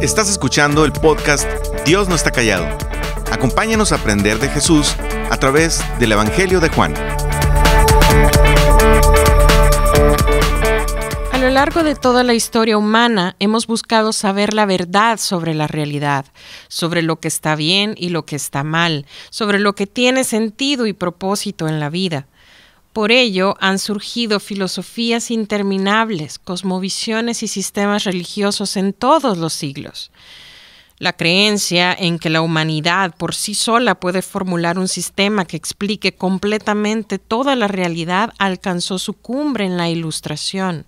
Estás escuchando el podcast Dios no está callado. Acompáñanos a aprender de Jesús a través del Evangelio de Juan. A lo largo de toda la historia humana hemos buscado saber la verdad sobre la realidad, sobre lo que está bien y lo que está mal, sobre lo que tiene sentido y propósito en la vida. Por ello han surgido filosofías interminables, cosmovisiones y sistemas religiosos en todos los siglos. La creencia en que la humanidad por sí sola puede formular un sistema que explique completamente toda la realidad alcanzó su cumbre en la Ilustración.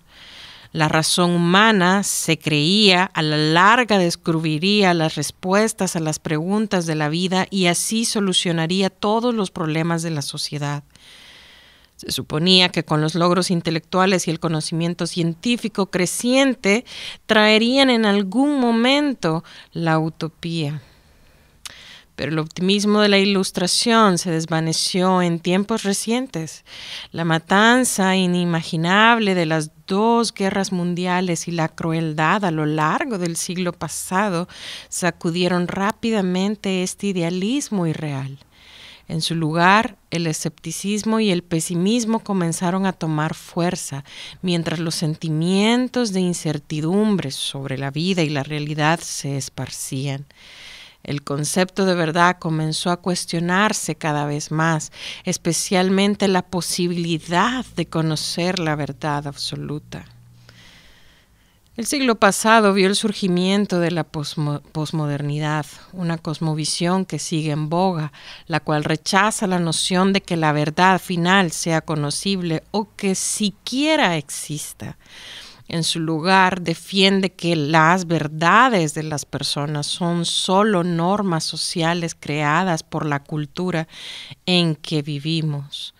La razón humana, se creía, a la larga descubriría las respuestas a las preguntas de la vida y así solucionaría todos los problemas de la sociedad. Se suponía que con los logros intelectuales y el conocimiento científico creciente traerían en algún momento la utopía. Pero el optimismo de la Ilustración se desvaneció en tiempos recientes. La matanza inimaginable de las 2 guerras mundiales y la crueldad a lo largo del siglo pasado sacudieron rápidamente este idealismo irreal. En su lugar, el escepticismo y el pesimismo comenzaron a tomar fuerza, mientras los sentimientos de incertidumbre sobre la vida y la realidad se esparcían. El concepto de verdad comenzó a cuestionarse cada vez más, especialmente la posibilidad de conocer la verdad absoluta. El siglo pasado vio el surgimiento de la posmodernidad, una cosmovisión que sigue en boga, la cual rechaza la noción de que la verdad final sea conocible o que siquiera exista. En su lugar, defiende que las verdades de las personas son solo normas sociales creadas por la cultura en que vivimos.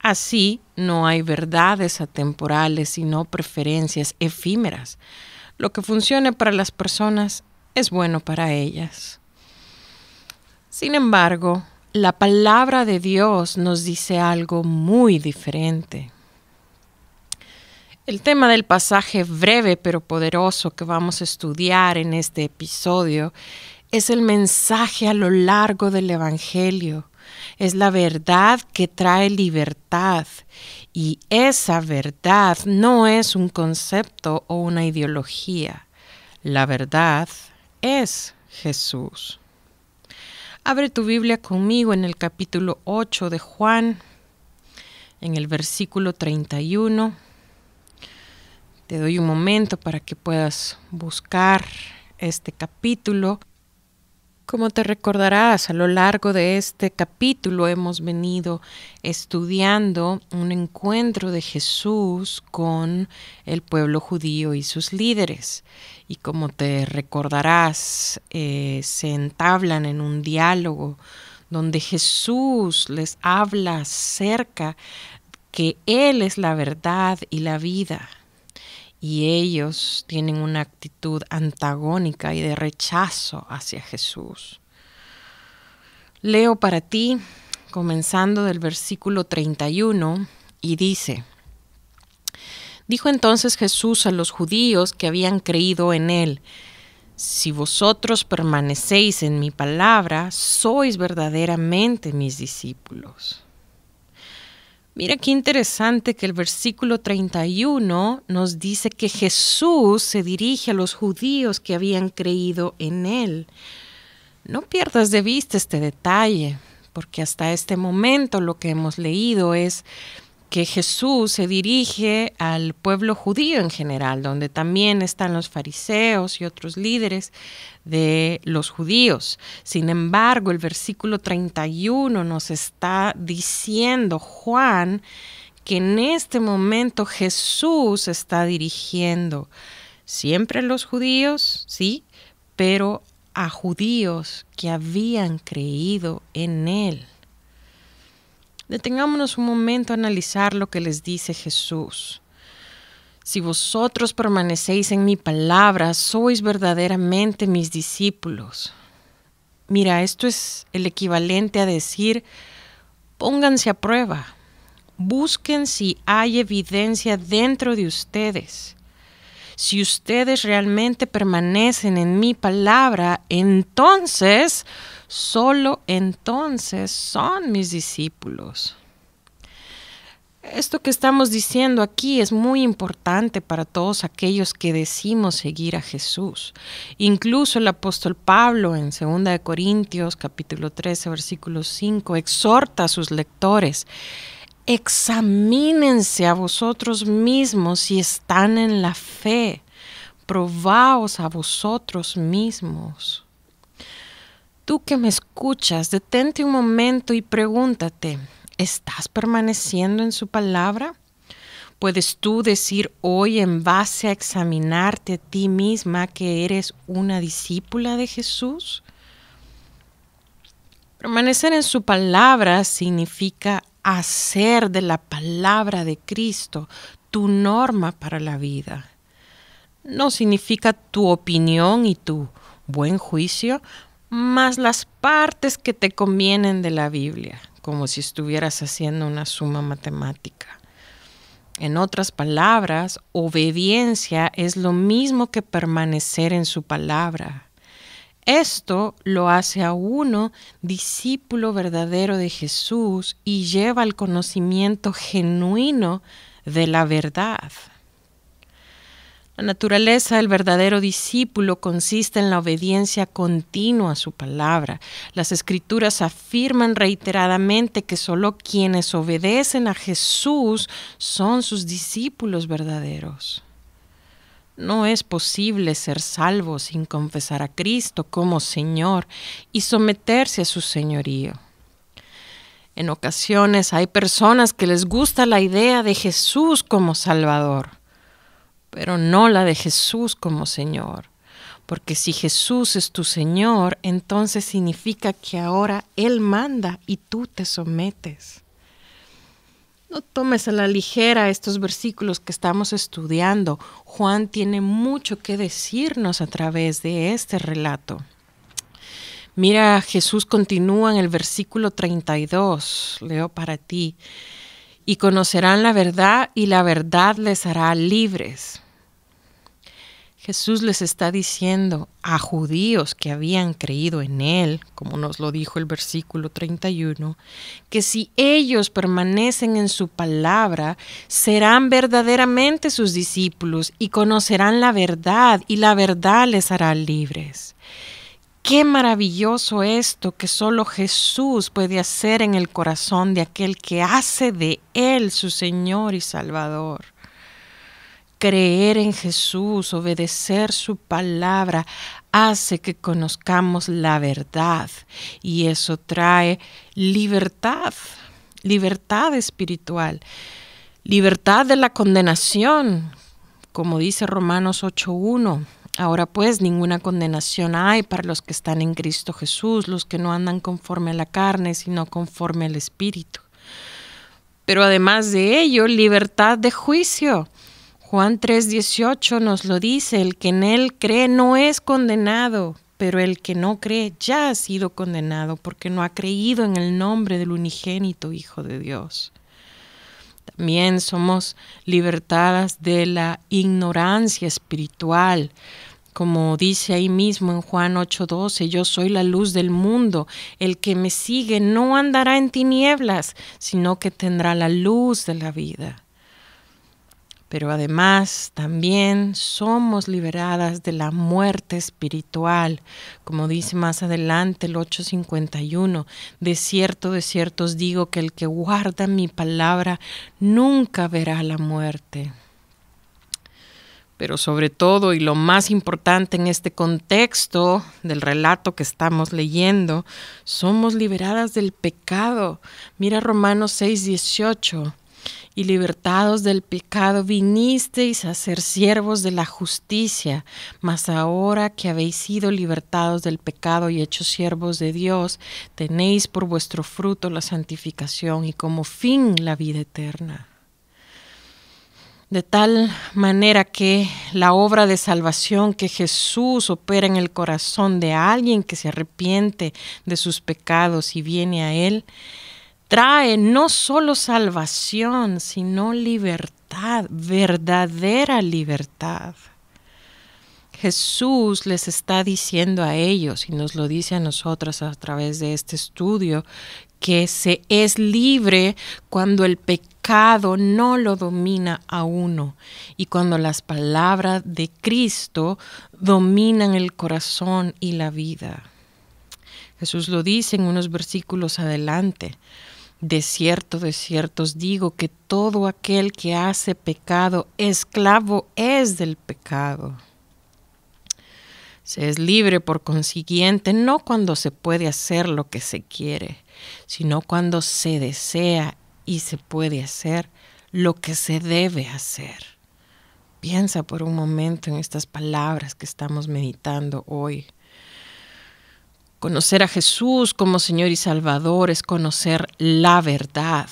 Así, no hay verdades atemporales, sino preferencias efímeras. Lo que funcione para las personas es bueno para ellas. Sin embargo, la palabra de Dios nos dice algo muy diferente. El tema del pasaje breve pero poderoso que vamos a estudiar en este episodio es el mensaje a lo largo del Evangelio. Es la verdad que trae libertad y esa verdad no es un concepto o una ideología. La verdad es Jesús. Abre tu Biblia conmigo en el capítulo 8 de Juan, en el versículo 31. Te doy un momento para que puedas buscar este capítulo. Como te recordarás, a lo largo de este capítulo hemos venido estudiando un encuentro de Jesús con el pueblo judío y sus líderes. Y como te recordarás, se entablan en un diálogo donde Jesús les habla acerca que Él es la verdad y la vida. Y ellos tienen una actitud antagónica y de rechazo hacia Jesús. Leo para ti, comenzando del versículo 31, y dice: Dijo entonces Jesús a los judíos que habían creído en él: Si vosotros permanecéis en mi palabra, sois verdaderamente mis discípulos. Mira qué interesante que el versículo 31 nos dice que Jesús se dirige a los judíos que habían creído en él. No pierdas de vista este detalle, porque hasta este momento lo que hemos leído es que Jesús se dirige al pueblo judío en general, donde también están los fariseos y otros líderes de los judíos. Sin embargo, el versículo 31 nos está diciendo Juan que en este momento Jesús se está dirigiendo siempre a los judíos, sí, pero a judíos que habían creído en él. Detengámonos un momento a analizar lo que les dice Jesús. Si vosotros permanecéis en mi palabra, sois verdaderamente mis discípulos. Mira, esto es el equivalente a decir: pónganse a prueba, busquen si hay evidencia dentro de ustedes. Si ustedes realmente permanecen en mi palabra, entonces, solo entonces son mis discípulos. Esto que estamos diciendo aquí es muy importante para todos aquellos que decimos seguir a Jesús. Incluso el apóstol Pablo en 2 Corintios capítulo 13 versículo 5 exhorta a sus lectores: examínense a vosotros mismos si están en la fe, probaos a vosotros mismos. Tú que me escuchas, detente un momento y pregúntate: ¿estás permaneciendo en su palabra? ¿Puedes tú decir hoy, en base a examinarte a ti misma, que eres una discípula de Jesús? Permanecer en su palabra significa hacer de la palabra de Cristo tu norma para la vida. No significa tu opinión y tu buen juicio, más las partes que te convienen de la Biblia, como si estuvieras haciendo una suma matemática. En otras palabras, obediencia es lo mismo que permanecer en su palabra. Esto lo hace a uno discípulo verdadero de Jesús y lleva al conocimiento genuino de la verdad. La naturaleza del verdadero discípulo consiste en la obediencia continua a su palabra. Las Escrituras afirman reiteradamente que solo quienes obedecen a Jesús son sus discípulos verdaderos. No es posible ser salvo sin confesar a Cristo como Señor y someterse a su señorío. En ocasiones hay personas que les gusta la idea de Jesús como Salvador, pero no la de Jesús como Señor. Porque si Jesús es tu Señor, entonces significa que ahora Él manda y tú te sometes. No tomes a la ligera estos versículos que estamos estudiando. Juan tiene mucho que decirnos a través de este relato. Mira, Jesús continúa en el versículo 32, leo para ti. Y conocerán la verdad, y la verdad les hará libres. Jesús les está diciendo a judíos que habían creído en Él, como nos lo dijo el versículo 31, que si ellos permanecen en su palabra, serán verdaderamente sus discípulos y conocerán la verdad, y la verdad les hará libres. Qué maravilloso esto que solo Jesús puede hacer en el corazón de aquel que hace de Él su Señor y Salvador. Creer en Jesús, obedecer su palabra, hace que conozcamos la verdad, y eso trae libertad, libertad espiritual, libertad de la condenación, como dice Romanos 8:1. Ahora pues ninguna condenación hay para los que están en Cristo Jesús, los que no andan conforme a la carne, sino conforme al Espíritu. Pero además de ello, libertad de juicio. Juan 3:18 nos lo dice: el que en Él cree no es condenado, pero el que no cree ya ha sido condenado porque no ha creído en el nombre del unigénito Hijo de Dios. También somos libertadas de la ignorancia espiritual. Como dice ahí mismo en Juan 8:12, yo soy la luz del mundo. El que me sigue no andará en tinieblas, sino que tendrá la luz de la vida. Pero además también somos liberadas de la muerte espiritual, como dice más adelante el 8:51, de cierto os digo que el que guarda mi palabra nunca verá la muerte. Pero sobre todo, y lo más importante en este contexto del relato que estamos leyendo, somos liberadas del pecado. Mira Romanos 6:18. Y libertados del pecado vinisteis a ser siervos de la justicia, mas ahora que habéis sido libertados del pecado y hechos siervos de Dios, tenéis por vuestro fruto la santificación y como fin la vida eterna. De tal manera que la obra de salvación que Jesús opera en el corazón de alguien que se arrepiente de sus pecados y viene a Él, trae no solo salvación, sino libertad, verdadera libertad. Jesús les está diciendo a ellos, y nos lo dice a nosotras a través de este estudio, que se es libre cuando el pecado no lo domina a uno y cuando las palabras de Cristo dominan el corazón y la vida. Jesús lo dice en unos versículos adelante. De cierto os digo que todo aquel que hace pecado, esclavo es del pecado. Se es libre, por consiguiente, no cuando se puede hacer lo que se quiere, sino cuando se desea y se puede hacer lo que se debe hacer. Piensa por un momento en estas palabras que estamos meditando hoy. Conocer a Jesús como Señor y Salvador es conocer la verdad.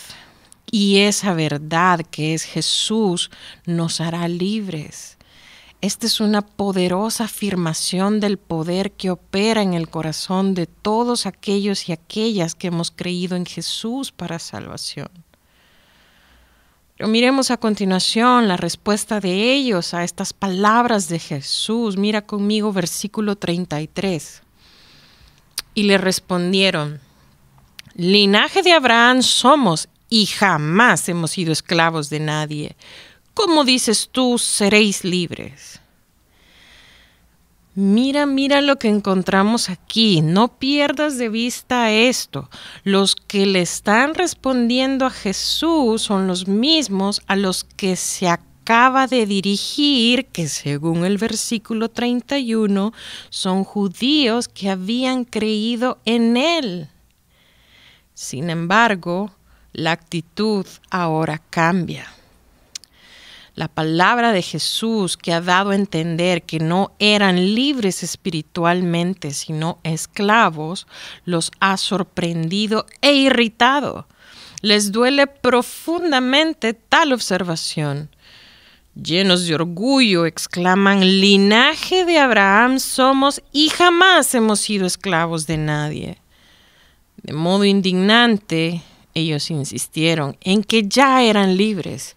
Y esa verdad que es Jesús nos hará libres. Esta es una poderosa afirmación del poder que opera en el corazón de todos aquellos y aquellas que hemos creído en Jesús para salvación. Pero miremos a continuación la respuesta de ellos a estas palabras de Jesús. Mira conmigo versículo 33. Y le respondieron: linaje de Abraham somos y jamás hemos sido esclavos de nadie. ¿Cómo dices tú, seréis libres? Mira lo que encontramos aquí. No pierdas de vista esto. Los que le están respondiendo a Jesús son los mismos a los que se acaba de dirigir, que según el versículo 31, son judíos que habían creído en él. Sin embargo, la actitud ahora cambia. La palabra de Jesús, que ha dado a entender que no eran libres espiritualmente, sino esclavos, los ha sorprendido e irritado. Les duele profundamente tal observación. Llenos de orgullo, exclaman: linaje de Abraham somos y jamás hemos sido esclavos de nadie. De modo indignante, ellos insistieron en que ya eran libres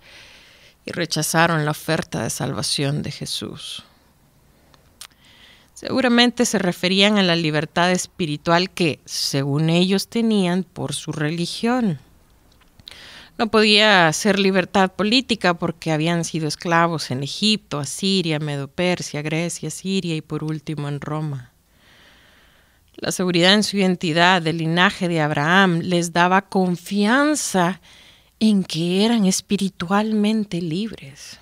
y rechazaron la oferta de salvación de Jesús. Seguramente se referían a la libertad espiritual que, según ellos, tenían por su religión. No podía ser libertad política porque habían sido esclavos en Egipto, Asiria, Medo-Persia, Grecia, Siria y por último en Roma. La seguridad en su identidad del linaje de Abraham les daba confianza en que eran espiritualmente libres.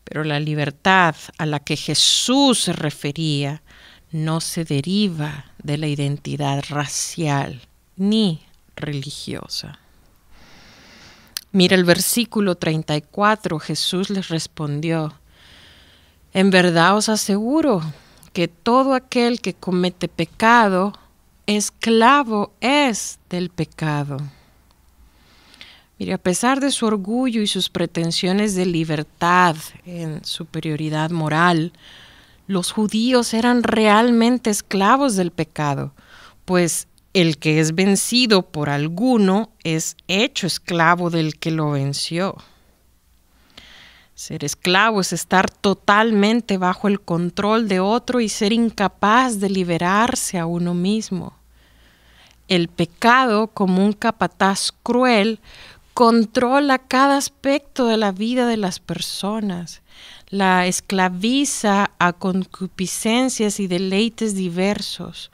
Pero la libertad a la que Jesús se refería no se deriva de la identidad racial ni religiosa. Mira el versículo 34, Jesús les respondió: en verdad os aseguro que todo aquel que comete pecado, esclavo es del pecado. Mire, a pesar de su orgullo y sus pretensiones de libertad en superioridad moral, los judíos eran realmente esclavos del pecado, pues el que es vencido por alguno es hecho esclavo del que lo venció. Ser esclavo es estar totalmente bajo el control de otro y ser incapaz de liberarse a uno mismo. El pecado, como un capataz cruel, controla cada aspecto de la vida de las personas, la esclaviza a concupiscencias y deleites diversos.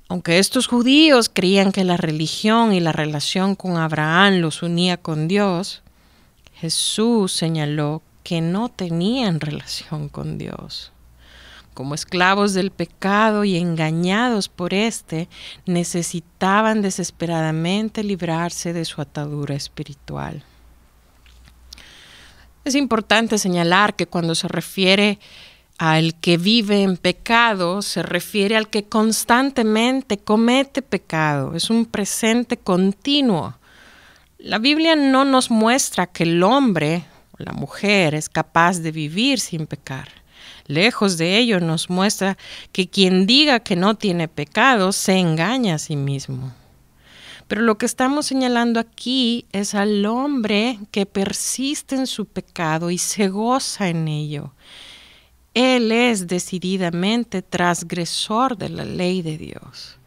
Aunque estos judíos creían que la religión y la relación con Abraham los unía con Dios, Jesús señaló que no tenían relación con Dios. Como esclavos del pecado y engañados por éste, necesitaban desesperadamente librarse de su atadura espiritual. Es importante señalar que cuando se refiere al que vive en pecado, se refiere al que constantemente comete pecado. Es un presente continuo. La Biblia no nos muestra que el hombre o la mujer es capaz de vivir sin pecar. Lejos de ello, nos muestra que quien diga que no tiene pecado se engaña a sí mismo. Pero lo que estamos señalando aquí es al hombre que persiste en su pecado y se goza en ello. Él es decididamente transgresor de la ley de Dios.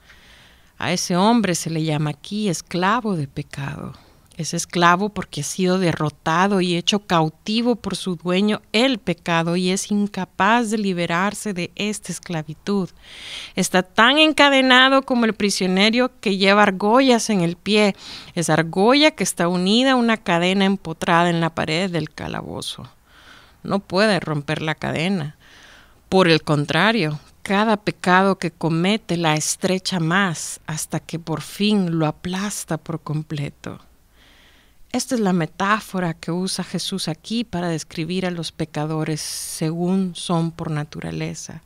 A ese hombre se le llama aquí esclavo de pecado. Es esclavo porque ha sido derrotado y hecho cautivo por su dueño el pecado y es incapaz de liberarse de esta esclavitud. Está tan encadenado como el prisionero que lleva argollas en el pie. Esa argolla que está unida a una cadena empotrada en la pared del calabozo. No puede romper la cadena. Por el contrario, cada pecado que comete la estrecha más hasta que por fin lo aplasta por completo. Esta es la metáfora que usa Jesús aquí para describir a los pecadores según son por naturaleza.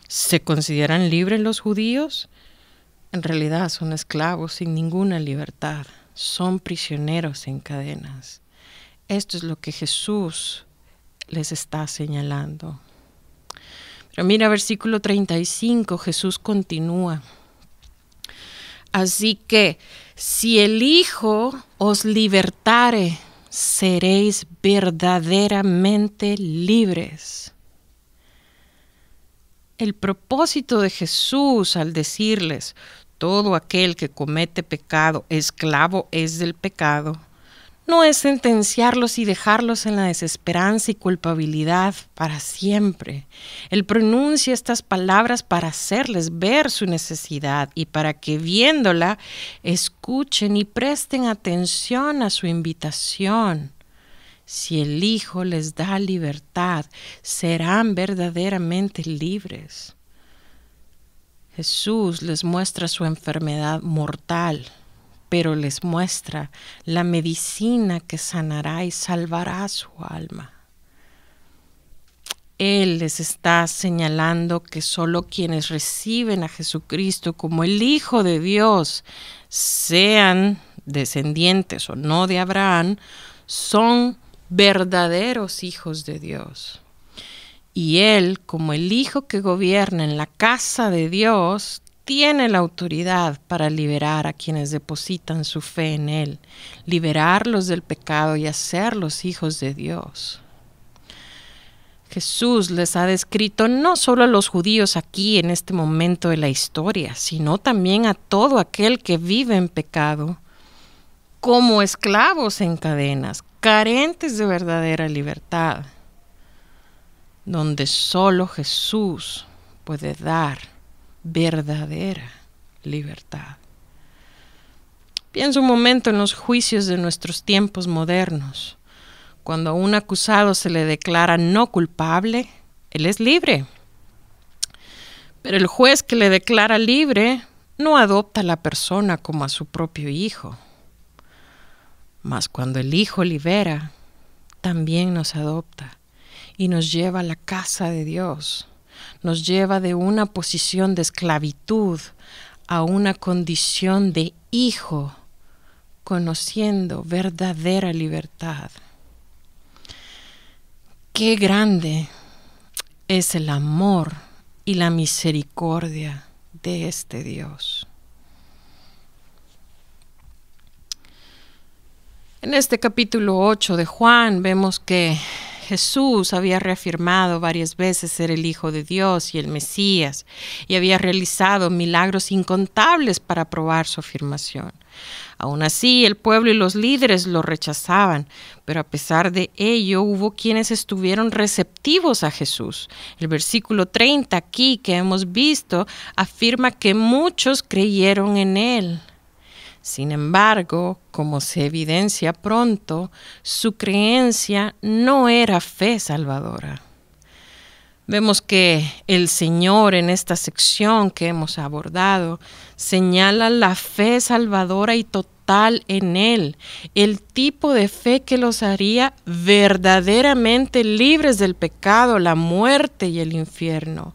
¿Se consideran libres los judíos? En realidad son esclavos sin ninguna libertad. Son prisioneros en cadenas. Esto es lo que Jesús les está señalando. Pero mira, versículo 35, Jesús continúa. Así que, si el Hijo os libertare, seréis verdaderamente libres. El propósito de Jesús al decirles, todo aquel que comete pecado, esclavo es del pecado, no es sentenciarlos y dejarlos en la desesperanza y culpabilidad para siempre. Él pronuncia estas palabras para hacerles ver su necesidad y para que viéndola escuchen y presten atención a su invitación. Si el Hijo les da libertad, serán verdaderamente libres. Jesús les muestra su enfermedad mortal, pero les muestra la medicina que sanará y salvará su alma. Él les está señalando que solo quienes reciben a Jesucristo como el Hijo de Dios, sean descendientes o no de Abraham, son verdaderos hijos de Dios. Y Él, como el Hijo que gobierna en la casa de Dios, tiene la autoridad para liberar a quienes depositan su fe en Él, liberarlos del pecado y hacerlos hijos de Dios. Jesús les ha descrito no solo a los judíos aquí en este momento de la historia, sino también a todo aquel que vive en pecado, como esclavos en cadenas, carentes de verdadera libertad, donde solo Jesús puede dar verdadera libertad. Piensa un momento en los juicios de nuestros tiempos modernos. Cuando a un acusado se le declara no culpable, él es libre. Pero el juez que le declara libre no adopta a la persona como a su propio hijo. Mas cuando el Hijo libera, también nos adopta y nos lleva a la casa de Dios. Nos lleva de una posición de esclavitud a una condición de hijo, conociendo verdadera libertad. Qué grande es el amor y la misericordia de este Dios. En este capítulo 8 de Juan vemos que Jesús había reafirmado varias veces ser el Hijo de Dios y el Mesías, y había realizado milagros incontables para probar su afirmación. Aún así, el pueblo y los líderes lo rechazaban, pero a pesar de ello hubo quienes estuvieron receptivos a Jesús. El versículo 30 aquí que hemos visto afirma que muchos creyeron en Él. Sin embargo, como se evidencia pronto, su creencia no era fe salvadora. Vemos que el Señor en esta sección que hemos abordado señala la fe salvadora y total en Él, el tipo de fe que los haría verdaderamente libres del pecado, la muerte y el infierno.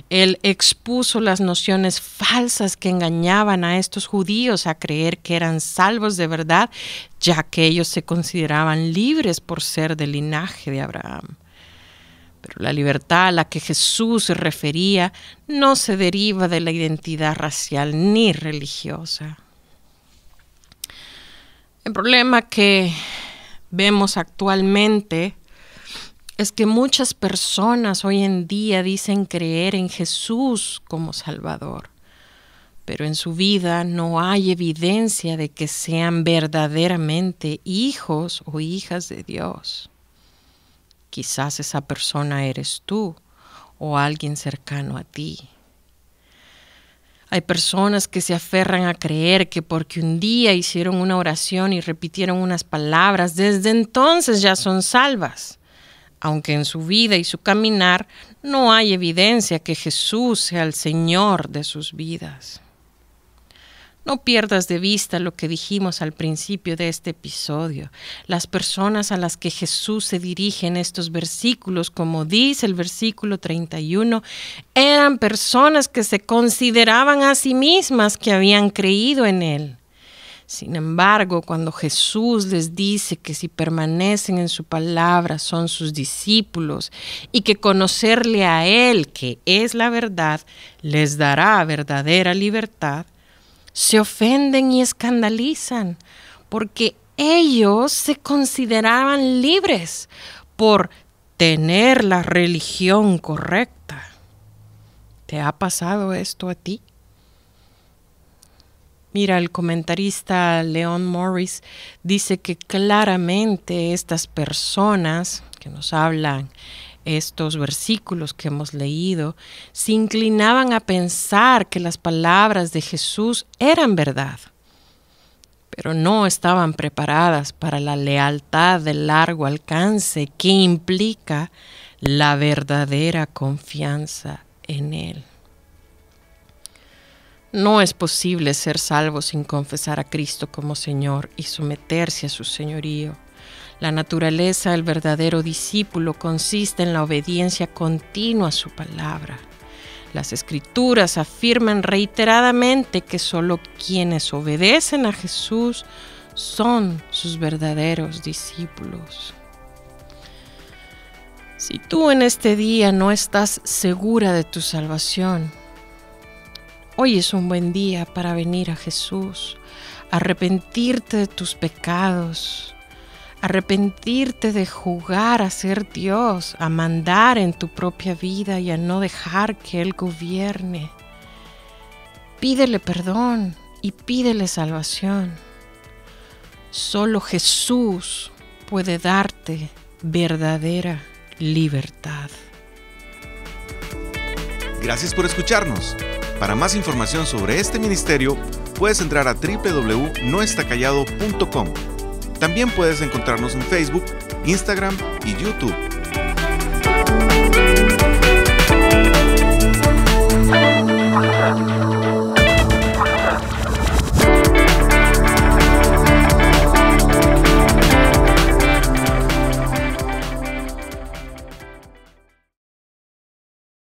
Él expuso las nociones falsas que engañaban a estos judíos a creer que eran salvos de verdad, ya que ellos se consideraban libres por ser del linaje de Abraham. Pero la libertad a la que Jesús se refería no se deriva de la identidad racial ni religiosa. El problema que vemos actualmente es que muchas personas hoy en día dicen creer en Jesús como Salvador, pero en su vida no hay evidencia de que sean verdaderamente hijos o hijas de Dios. Quizás esa persona eres tú o alguien cercano a ti. Hay personas que se aferran a creer que porque un día hicieron una oración y repitieron unas palabras, desde entonces ya son salvas, aunque en su vida y su caminar no hay evidencia que Jesús sea el Señor de sus vidas. No pierdas de vista lo que dijimos al principio de este episodio. Las personas a las que Jesús se dirige en estos versículos, como dice el versículo 31, eran personas que se consideraban a sí mismas que habían creído en Él. Sin embargo, cuando Jesús les dice que si permanecen en su palabra son sus discípulos y que conocerle a Él, que es la verdad, les dará verdadera libertad, se ofenden y escandalizan porque ellos se consideraban libres por tener la religión correcta. ¿Te ha pasado esto a ti? Mira, el comentarista Leon Morris dice que claramente estas personas que nos hablan estos versículos que hemos leído se inclinaban a pensar que las palabras de Jesús eran verdad, pero no estaban preparadas para la lealtad de largo alcance que implica la verdadera confianza en Él. No es posible ser salvo sin confesar a Cristo como Señor y someterse a su señorío. La naturaleza del verdadero discípulo consiste en la obediencia continua a su palabra. Las Escrituras afirman reiteradamente que solo quienes obedecen a Jesús son sus verdaderos discípulos. Si tú en este día no estás segura de tu salvación, hoy es un buen día para venir a Jesús, arrepentirte de tus pecados, arrepentirte de jugar a ser Dios, a mandar en tu propia vida y a no dejar que Él gobierne. Pídele perdón y pídele salvación. Solo Jesús puede darte verdadera libertad. Gracias por escucharnos. Para más información sobre este ministerio, puedes entrar a www.noestacallado.com. También puedes encontrarnos en Facebook, Instagram y YouTube.